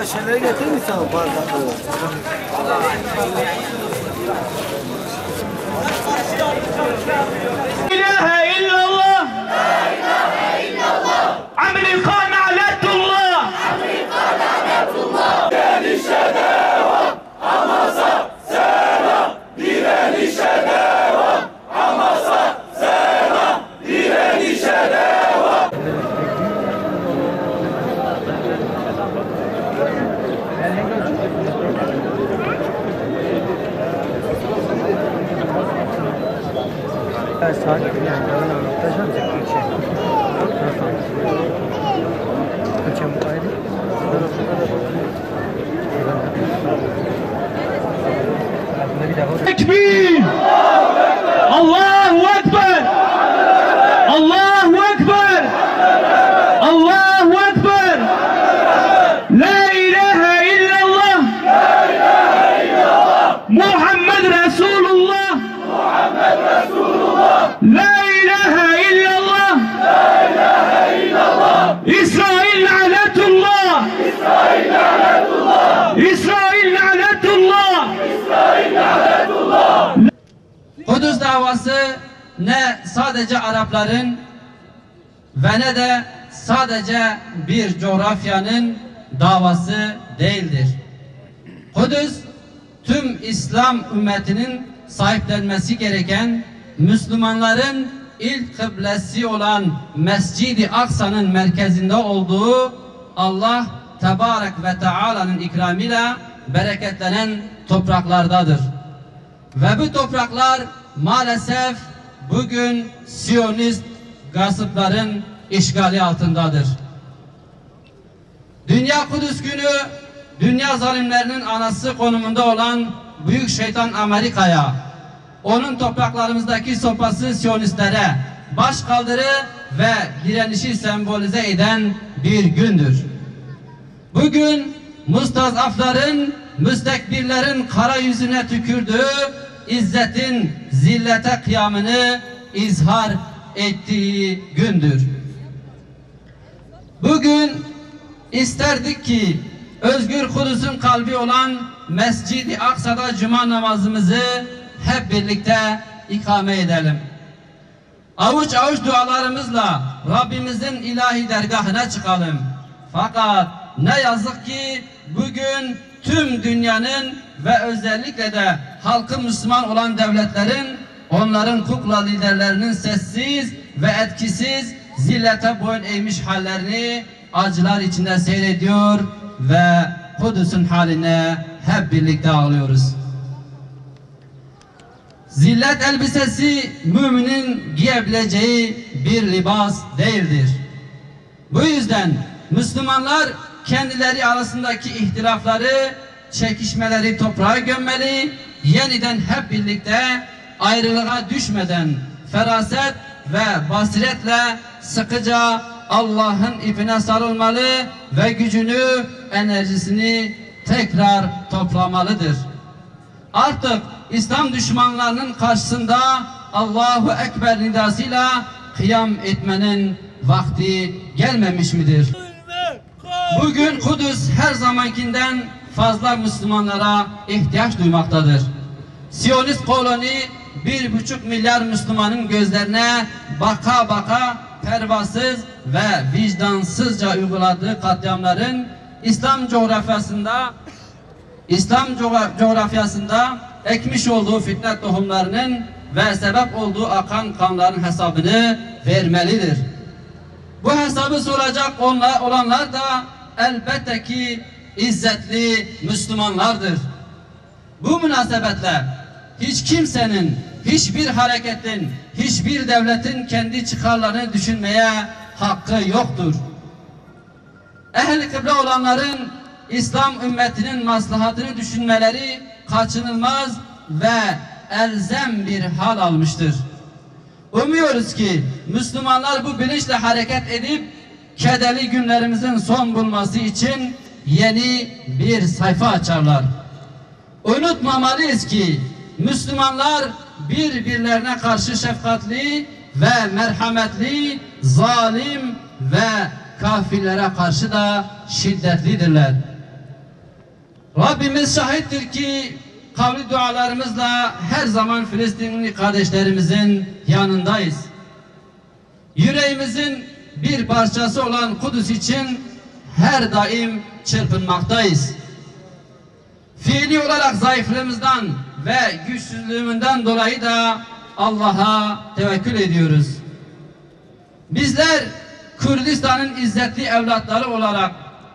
Şeyleri getirir misin o bardakları? لا إله إلا الله أمريكا نعلة الله direni şedevam Hamas'a selam direni şedevam Hamas'a selam direni şedevam Saat yani muhteşem bir şey. Kaçım ayrı. Tekbir! Allahu Ekber! Allahu Ekber! Allahu Ekber! La ilahe illallah! Muhammed Resulullah! La ilahe illallah! İsrail lanetullah! İsrail lanetullah! Kudüs davası ne sadece Arapların ve ne de sadece bir coğrafyanın davası değildir. Kudüs tüm İslam ümmetinin sahiplenmesi gereken, Müslümanların ilk kıblesi olan Mescid-i Aksa'nın merkezinde olduğu, Allah Tebarek ve Teala'nın ikramıyla bereketlenen topraklardadır. Ve bu topraklar maalesef bugün Siyonist gasıpların işgali altındadır. Dünya Kudüs günü, dünya zalimlerinin anası konumunda olan büyük şeytan Amerika'ya, onun topraklarımızdaki sopası Siyonistlere başkaldırı ve direnişi sembolize eden bir gündür. Bugün mustazafların, müstekbirlerin kara yüzüne tükürdüğü, İzzetin zillete kıyamını izhar ettiği gündür. Bugün isterdik ki özgür Kudüs'ün kalbi olan Mescid-i Aksa'da cuma namazımızı hep birlikte ikame edelim. Avuç avuç dualarımızla Rabbimizin ilahi dergahına çıkalım. Fakat ne yazık ki bugün tüm dünyanın ve özellikle de halkı Müslüman olan devletlerin, onların kukla liderlerinin sessiz ve etkisiz zillete boyun eğmiş hallerini acılar içinde seyrediyor ve Kudüs'ün haline hep birlikte ağlıyoruz. Zillet elbisesi müminin giyebileceği bir libas değildir. Bu yüzden Müslümanlar kendileri arasındaki ihtilafları, çekişmeleri toprağa gömmeli, yeniden hep birlikte ayrılığa düşmeden feraset ve basiretle sıkıca Allah'ın ipine sarılmalı ve gücünü, enerjisini tekrar toplamalıdır. Artık İslam düşmanlarının karşısında Allahu Ekber nidasıyla kıyam etmenin vakti gelmemiş midir? Bugün Kudüs her zamankinden fazla Müslümanlara ihtiyaç duymaktadır. Siyonist koloni 1,5 milyar Müslümanın gözlerine baka baka pervasız ve vicdansızca uyguladığı katliamların İslam coğrafyasında ekmiş olduğu fitne tohumlarının ve sebep olduğu akan kanların hesabını vermelidir. Bu hesabı soracak olanlar da elbette ki izzetli Müslümanlardır. Bu münasebetle hiç kimsenin, hiçbir hareketin, hiçbir devletin kendi çıkarlarını düşünmeye hakkı yoktur. Ehl-i kıble olanların İslam ümmetinin maslahatını düşünmeleri kaçınılmaz ve elzem bir hal almıştır. Umuyoruz ki Müslümanlar bu bilinçle hareket edip kederli günlerimizin son bulması için yeni bir sayfa açarlar. Unutmamalıyız ki Müslümanlar birbirlerine karşı şefkatli ve merhametli, zalim ve kafirlere karşı da şiddetlidirler. Rabbimiz şahittir ki kavli dualarımızla her zaman Filistinli kardeşlerimizin yanındayız. Yüreğimizin bir parçası olan Kudüs için her daim çırpınmaktayız. Fiili olarak zayıflığımızdan ve güçsüzlüğümünden dolayı da Allah'a tevekkül ediyoruz. Bizler Kürdistan'ın izzetli evlatları olarak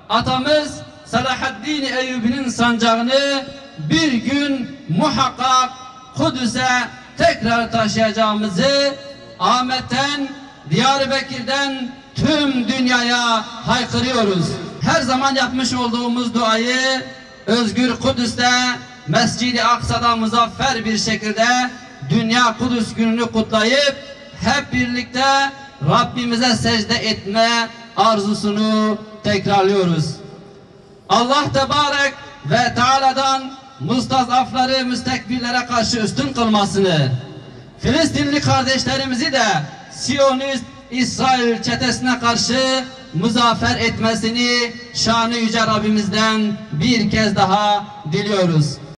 atamız Selahaddin Eyyubi'nin sancağını bir gün muhakkak Kudüs'e tekrar taşıyacağımızı Ahmet'ten, Diyarbakır'dan tüm dünyaya haykırıyoruz. Her zaman yapmış olduğumuz duayı Özgür Kudüs'te Mescid-i Aksa'da muzaffer bir şekilde Dünya Kudüs gününü kutlayıp hep birlikte Rabbimize secde etme arzusunu tekrarlıyoruz. Allah Tebarek ve Teala'dan mustazafları müstekbirlere karşı üstün kılmasını, Filistinli kardeşlerimizi de Siyonist İsrail çetesine karşı muzaffer etmesini şanı yüce Rabbimizden bir kez daha diliyoruz.